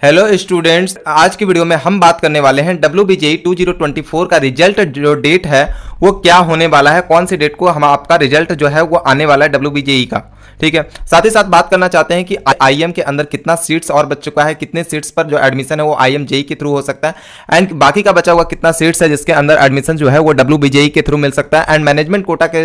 Hello students, आज की video में हम बात करने वाले हैं WBJE 2024 का रिजल्ट जो डेट है वो क्या होने वाला है, कौन सी डेट को हम आपका रिजल्ट जो है वो आने वाला है WBJE का। ठीक है, साथ ही साथ बात करना चाहते हैं कि IIM के अंदर कितना सीट्स और बच चुका है, कितने सीट्स पर जो एडमिशन है वो IIM JEE के थ्रू हो सकता है एंड बाकी का बचा हुआ कितना सीट्स है जिसके अंदर एडमिशन जो है वो WBJE के थ्रू मिल सकता है एंड मैनेजमेंट कोटा के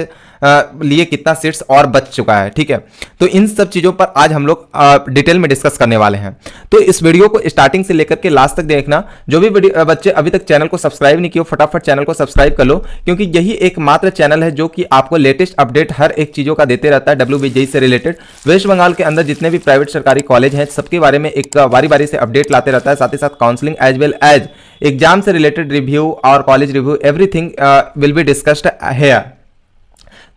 लिए कितना सीट्स और बच चुका है। ठीक है, तो इन सब चीजों पर आज हम लोग डिटेल में डिस्कस करने वाले हैं। तो इस वीडियो को स्टार्टिंग से लेकर के लास्ट तक देखना। जो भी बच्चे अभी तक चैनल को सब्सक्राइब नहीं किए फटाफट चैनल को सब्सक्राइब कर लो, क्योंकि यही एकमात्र चैनल है जो कि आपको लेटेस्ट अपडेट हर एक चीजों का देते रहता है WBJE से रिलेटेड। वेस्ट बंगाल के अंदर जितने भी प्राइवेट सरकारी कॉलेज हैं सबके बारे में एक बारी बारी से अपडेट लाते रहता है, साथ ही साथ counselling as well as exam से रिलेटेड रिव्यू और college review everything will be discussed here.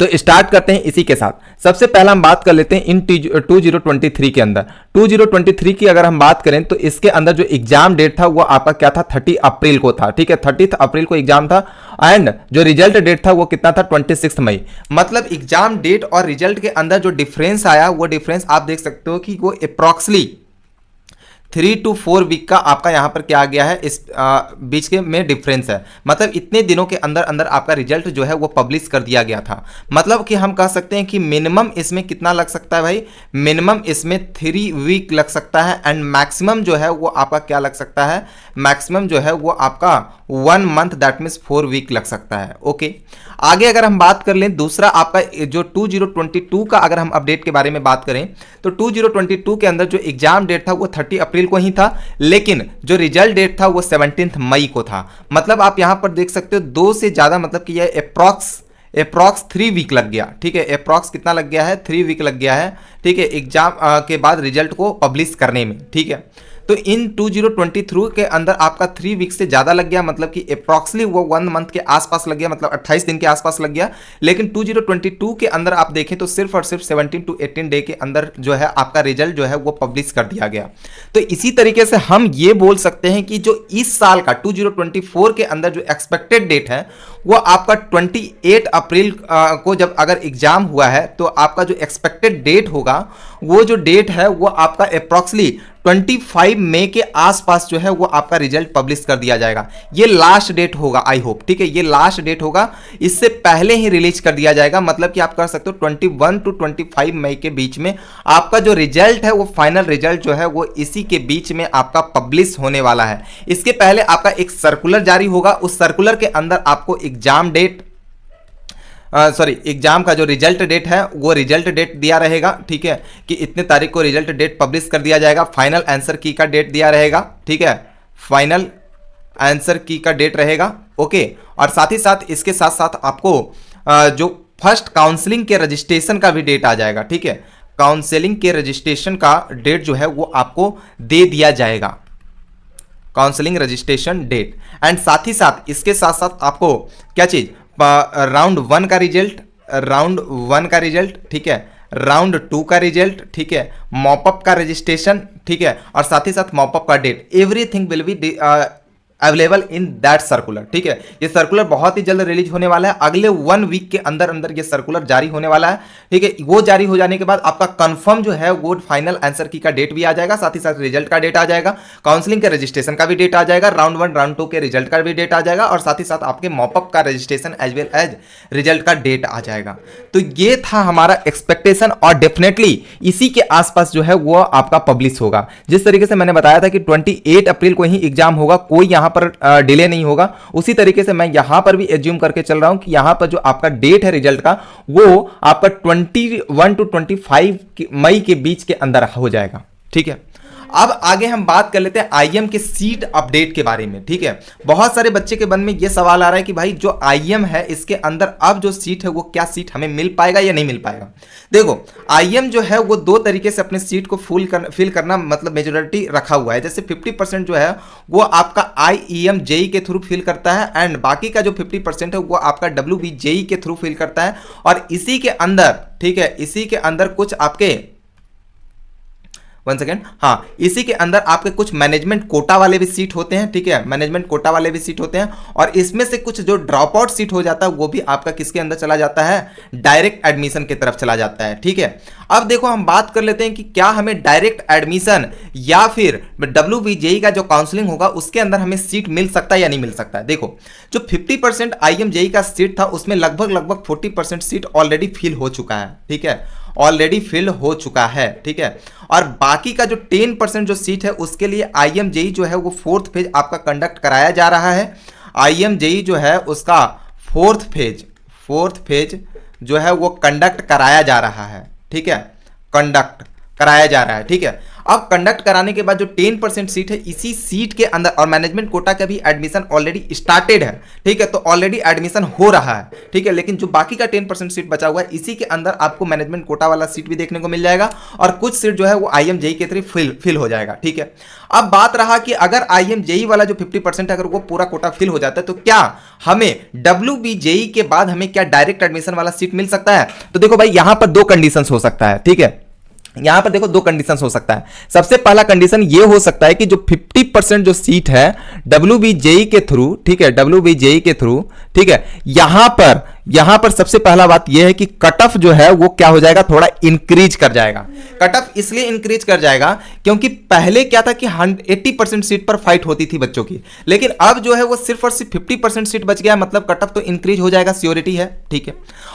तो स्टार्ट करते हैं इसी के साथ। सबसे पहला हम बात कर लेते हैं इन 2023 के अंदर 2023 की अगर हम बात करें तो इसके अंदर जो एग्जाम डेट था वो आपका क्या था, 30 अप्रैल को था। ठीक है, 30 अप्रैल को एग्जाम था एंड जो रिजल्ट डेट था वो कितना था, 26 मई। मतलब एग्जाम डेट और रिजल्ट के अंदर जो डिफरेंस आया वो डिफरेंस आप देख सकते हो कि वो अप्रॉक्सली 3 to 4 वीक का आपका यहां पर क्या आ गया है, इस बीच के में डिफरेंस है। मतलब इतने दिनों के अंदर अंदर आपका रिजल्ट जो है वो पब्लिश कर दिया गया था। मतलब कि हम कह सकते हैं कि मिनिमम इसमें कितना लग सकता है भाई, मिनिमम इसमें 3 वीक लग सकता है एंड मैक्सिमम जो है वो आपका क्या लग सकता है, मैक्सिमम जो है वो आपका 1 मंथ दैट मीन्स 4 वीक लग सकता है। ओके, आगे अगर हम बात कर लें दूसरा आपका जो 2022 का अगर हम अपडेट के बारे में बात करें तो 2022 के अंदर जो एग्जाम डेट था वो 30 अप्रैल को ही था, लेकिन जो रिजल्ट डेट था वो 17 मई को था। मतलब आप यहां पर देख सकते हो 2 से ज्यादा, मतलब कि यह अप्रॉक्स 3 वीक लग गया। ठीक है, अप्रॉक्स कितना लग गया है, 3 वीक लग गया है। ठीक है, एग्जाम के बाद रिजल्ट को पब्लिश करने में। ठीक है, तो इन 2023 के अंदर आपका 3 वीक से ज्यादा लग गया, मतलब कि अप्रॉक्सली वो 1 मंथ के आसपास लग गया, मतलब 28 दिन के आसपास लग गया। लेकिन 2022 के अंदर आप देखें तो सिर्फ और सिर्फ 17 to 18 डे के अंदर जो है आपका रिजल्ट जो है वो पब्लिश कर दिया गया। तो इसी तरीके से हम ये बोल सकते हैं कि जो इस साल का 2024 के अंदर जो एक्सपेक्टेड डेट है वो आपका 28 अप्रैल को जब अगर एग्जाम हुआ है तो आपका जो एक्सपेक्टेड डेट होगा वो जो डेट है वो आपका अप्रॉक्सली 25 मई के आसपास जो है वो आपका रिजल्ट पब्लिश कर दिया जाएगा। ये लास्ट डेट होगा, आई होप। ठीक है, ये लास्ट डेट होगा, इससे पहले ही रिलीज कर दिया जाएगा। मतलब कि आप कर सकते हो 21 to 25 मई के बीच में आपका जो रिजल्ट है वो फाइनल रिजल्ट जो है वो इसी के बीच में आपका पब्लिश होने वाला है। इसके पहले आपका एक सर्कुलर जारी होगा, उस सर्कुलर के अंदर आपको एग्जाम डेट एग्जाम का जो रिजल्ट डेट है वो रिजल्ट डेट दिया रहेगा। ठीक है, कि इतने तारीख को रिजल्ट डेट पब्लिश कर दिया जाएगा। फाइनल आंसर की का डेट दिया रहेगा। ठीक है, फाइनल आंसर की का डेट रहेगा। ओके, और साथ ही साथ इसके साथ साथ आपको जो फर्स्ट काउंसलिंग के रजिस्ट्रेशन का भी डेट आ जाएगा। ठीक है, काउंसलिंग के रजिस्ट्रेशन का डेट जो है वो आपको दे दिया जाएगा, काउंसलिंग रजिस्ट्रेशन डेट। एंड साथ ही साथ इसके साथ साथ आपको क्या चीज, राउंड 1 का रिजल्ट, राउंड 1 का रिजल्ट, ठीक है, राउंड 2 का रिजल्ट, ठीक है, मॉपअप का रजिस्ट्रेशन, ठीक है, और साथ ही साथ मॉपअप का date, everything will be available in that circular. ठीक है, ये सर्कुलर बहुत ही जल्द रिलीज होने वाला है, अगले 1 वीक के अंदर अंदर ये सर्कुलर जारी होने वाला है। ठीक है, वो जारी हो जाने के बाद आपका कंफर्म जो है वो फाइनल आंसर की का डेट भी आ जाएगा, साथ ही साथ रिजल्ट का डेट आ जाएगा, काउंसलिंग के रजिस्ट्रेशन का भी डेट आ जाएगा, राउंड 1 राउंड 2 के रिजल्ट का भी डेट आ जाएगा, और साथ ही साथ आपके मॉपअप का registration as well as result का डेट आ जाएगा। तो ये था हमारा एक्सपेक्टेशन और डेफिनेटली इसी के आसपास जो है वो आपका पब्लिश होगा। जिस तरीके से मैंने बताया था कि 28 अप्रैल को ही एग्जाम होगा, कोई यहां पर डिले नहीं होगा, उसी तरीके से मैं यहां पर भी एज्यूम करके चल रहा हूं कि यहां पर जो आपका डेट है रिजल्ट का वो आपका 21 to 25 मई के बीच के अंदर हो जाएगा। ठीक है, अब आगे हम बात कर लेते हैं IIM के सीट अपडेट के बारे में। ठीक है, बहुत सारे बच्चे के मन में यह सवाल आ रहा है कि भाई जो IIM है इसके अंदर अब जो सीट है वो क्या सीट हमें मिल पाएगा या नहीं मिल पाएगा। देखो, IIM जो है वो 2 तरीके से अपने सीट को फिल करना मतलब मेजोरिटी रखा हुआ है। जैसे 50% जो है वो आपका IIM JEE के थ्रू फिल करता है एंड बाकी का जो 50% है वो आपका WBJE के थ्रू फिल करता है। और इसी के अंदर, ठीक है, इसी के अंदर कुछ आपके वन सेकेंड, हाँ, इसी के अंदर आपके कुछ मैनेजमेंट कोटा वाले भी सीट होते हैं, ठीक है, मैनेजमेंट कोटा वाले भी सीट होते हैं, और इसमें से कुछ जो ड्रॉप आउट सीट हो जाता है वो भी आपका किसके अंदर चला जाता है, डायरेक्ट एडमिशन की तरफ चला जाता है, ठीक है। अब देखो हम बात कर लेते हैं कि क्या हमें डायरेक्ट एडमिशन या फिर WBJE का जो काउंसलिंग होगा उसके अंदर हमें सीट मिल सकता है या नहीं मिल सकता है। देखो जो 50% IMJE का सीट था उसमें लगभग 40% सीट ऑलरेडी फिल हो चुका है, ठीक है, ऑलरेडी फिल हो चुका है, ठीक है। और बाकी का जो 10% जो सीट है उसके लिए IMJE जो है वो 4th फेज आपका कंडक्ट कराया जा रहा है। IMJE जो है उसका 4th फेज जो है वो कंडक्ट कराया जा रहा है, ठीक है, कंडक्ट कराया जा रहा है, ठीक है। अब कंडक्ट कराने के बाद जो 10% सीट है इसी सीट के अंदर, और मैनेजमेंट कोटा का भी एडमिशन ऑलरेडी स्टार्टेड है, ठीक है, तो ऑलरेडी एडमिशन हो रहा है, ठीक है, लेकिन जो बाकी का 10% सीट बचा हुआ है इसी के अंदर आपको मैनेजमेंट कोटा वाला सीट भी देखने को मिल जाएगा, और कुछ सीट जो है वो IMJE के थ्रू फिल हो जाएगा, ठीक है। अब बात रहा कि अगर IMJE वाला जो 50% अगर वो पूरा कोटा फिल हो जाता है तो क्या हमें WBJE के बाद हमें क्या डायरेक्ट एडमिशन वाला सीट मिल सकता है? तो देखो भाई यहां पर दो कंडीशंस हो सकता है, ठीक है, यहां पर देखो दो कंडीशंस हो सकता है। सबसे पहला कंडीशन ये हो सकता है कि जो 50% जो सीट है WBJE के थ्रू, ठीक है, WBJE के थ्रू, ठीक है, यहां पर सबसे पहला बात यह है कि कट ऑफ जो है वो क्या हो जाएगा, थोड़ा इंक्रीज कर जाएगा। कट ऑफ इसलिए इंक्रीज कर जाएगा क्योंकि पहले क्या था कि 80% सीट पर फाइट होती थी बच्चों की, लेकिन अब जो है वो सिर्फ और सिर्फ 50% सीट बच गया, मतलब कट ऑफ तो इंक्रीज हो जाएगा, श्योरिटी है, ठीक है।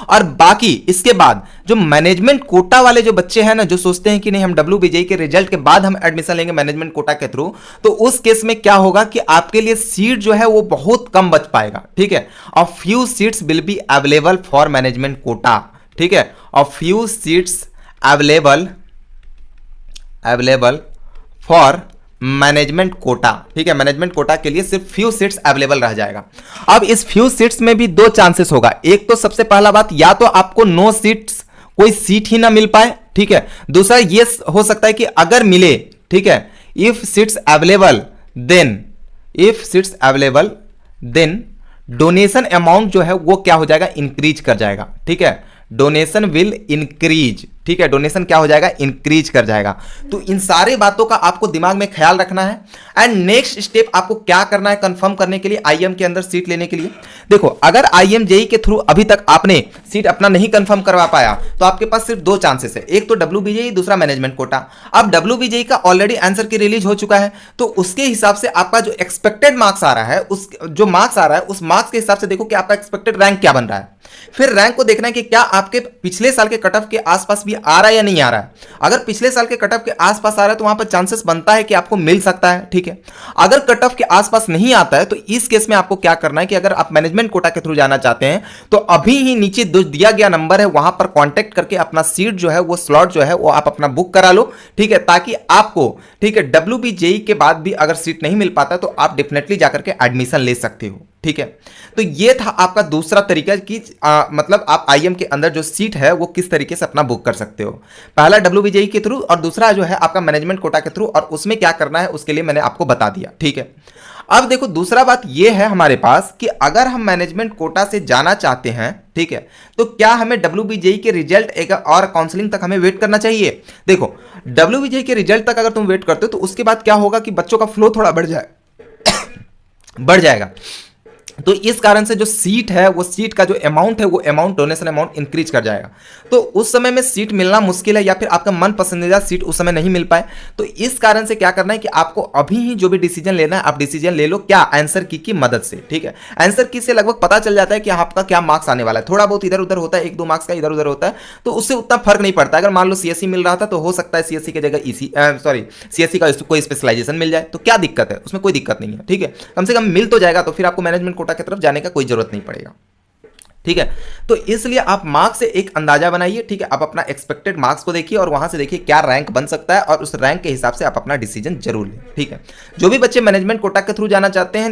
और बाकी इसके बाद जो मैनेजमेंट कोटा वाले जो बच्चे हैं ना, जो सोचते हैं कि नहीं हम WBJE के रिजल्ट के बाद हम एडमिशन लेंगे मैनेजमेंट कोटा के थ्रू, तो उस केस में क्या होगा कि आपके लिए सीट जो है वो बहुत कम बच पाएगा, ठीक है। और few seats will be available for management quota, ठीक है, और few seats available for management quota, ठीक है, मैनेजमेंट कोटा के लिए सिर्फ फ्यू सीट्स अवेलेबल रह जाएगा। अब इस फ्यू सीट्स में भी दो चांसेस होगा, एक तो सबसे पहला बात या तो आपको नो सीट्स, कोई सीट ही ना मिल पाए, ठीक है, दूसरा ये हो सकता है कि अगर मिले, ठीक है, if seats available then donation amount जो है वो क्या हो जाएगा, इंक्रीज कर जाएगा, ठीक है, डोनेशन विल इंक्रीज, ठीक है, डोनेशन क्या हो जाएगा, इंक्रीज कर जाएगा। तो इन सारे बातों का आपको दिमाग में ख्याल रखना है। एंड नेक्स्ट स्टेप आपको क्या करना है कंफर्म करने के लिए, IM के अंदर सीट लेने के लिए। देखो अगर IMJE के थ्रू अभी तक आपने सीट अपना नहीं कंफर्म करवा पाया तो आपके पास सिर्फ दो चांसेस है, एक तो WBJE, दूसरा मैनेजमेंट कोटा। अब WBJE का ऑलरेडी आंसर की रिलीज हो चुका है, तो उसके हिसाब से आपका जो एक्सपेक्टेड मार्क्स आ रहा है, उस जो मार्क्स आ रहा है उस मार्क्स के हिसाब से देखो कि आपका एक्सपेक्टेड रैंक क्या बन रहा है। फिर रैंक को देखना है कि क्या आपके पिछले साल के कट ऑफ के आसपास भी आ रहा है या नहीं आ रहा है। अगर पिछले साल के कट ऑफ के आसपास आ रहा है तो वहां पर चांसेस बनता है कि आपको मिल सकता है, ठीक है। अगर कट ऑफ के आसपास नहीं आता है तो इस केस में आपको क्या करना है कि अगर आप मैनेजमेंट कोटा के थ्रू जाना चाहते हैं तो अभी ही नीचे दिया गया नंबर है वहां पर कांटेक्ट करके अपना सीट जो है वो स्लॉट जो है वो आप अपना बुक करा लो, ठीक है, ताकि आपको, ठीक है, WBJE के बाद भी अगर सीट नहीं मिल पाता तो आप डेफिनेटली जाकर के एडमिशन ले सकते हो, ठीक है। तो ये था आपका दूसरा तरीका कि मतलब आप IM के अंदर जो सीट है वो किस तरीके से अपना बुक कर सकते हो। पहला WBJE के थ्रू और दूसरा जो है आपका मैनेजमेंट कोटा के थ्रू, और उसमें क्या करना है उसके लिए मैंने आपको बता दिया, ठीक है। अब देखो दूसरा बात ये है हमारे पास कि अगर हम मैनेजमेंट कोटा से जाना चाहते हैं, ठीक है, तो क्या हमें WBJE के रिजल्ट एक और काउंसलिंग तक हमें वेट करना चाहिए। देखो WBJE के रिजल्ट तक अगर तुम वेट करते हो तो उसके बाद क्या होगा कि बच्चों का फ्लो थोड़ा बढ़ जाएगा। तो इस कारण से जो सीट है वो सीट का जो अमाउंट है वो अमाउंट, डोनेशन अमाउंट इंक्रीज कर जाएगा। तो उस समय में सीट मिलना मुश्किल है या फिर आपका मन पसंदीदा सीट उस समय नहीं मिल पाए, तो इस कारण से क्या करना है कि आपको अभी ही जो भी डिसीजन लेना है आप डिसीजन ले लो, क्या, आंसर की मदद से, ठीक है। आंसर की से लगभग पता चल जाता है कि आपका क्या मार्क्स आने वाला है। थोड़ा बहुत इधर उधर होता है, 1-2 मार्क्स का इधर उधर होता है, तो उससे उतना फर्क नहीं पड़ता। अगर मान लो CSE मिल रहा था तो हो सकता है CSE की जगह CSE का कोई स्पेशलाइजेशन मिल जाए, तो क्या दिक्कत है, उसमें कोई दिक्कत नहीं है, ठीक है। कम से कम मिल तो जाएगा, तो फिर आपको मैनेजमेंट कोटा की तरफ जाने का कोई जरूरत नहीं पड़ेगा, ठीक है। तो इसलिए आप मार्क्स से एक अंदाजा बनाइए, ठीक है, आप अपना एक्सपेक्टेड मार्क्स को देखिए और वहां से देखिए क्या रैंक बन सकता है और उस रैंक के हिसाब से आप अपना डिसीजन जरूर लें, ठीक है। जो भी बच्चे मैनेजमेंट कोटा के थ्रू जाना चाहते हैं,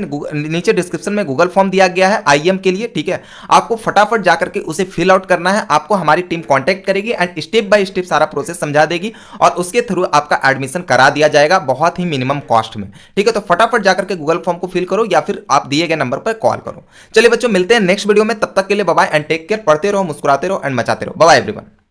नीचे डिस्क्रिप्शन में गूगल फॉर्म दिया गया है IM के लिए, ठीक है। आपको फटाफट जाकर के उसे फिल आउट करना है, आपको हमारी टीम कॉन्टैक्ट करेगी एंड स्टेप बाय स्टेप सारा प्रोसेस समझा देगी और उसके थ्रू आपका एडमिशन करा दिया जाएगा बहुत ही मिनिमम कॉस्ट में, ठीक है। तो फटाफट जाकर के गूगल फॉर्म को फिल करो या फिर आप दिए गए नंबर पर कॉल करो। चलिए बच्चों, मिलते हैं नेक्स्ट वीडियो में, तब तक के लिए bye bye and take care. पढ़ते रहो, मुस्कुराते रहो एंड मचाते रहो। Bye bye everyone.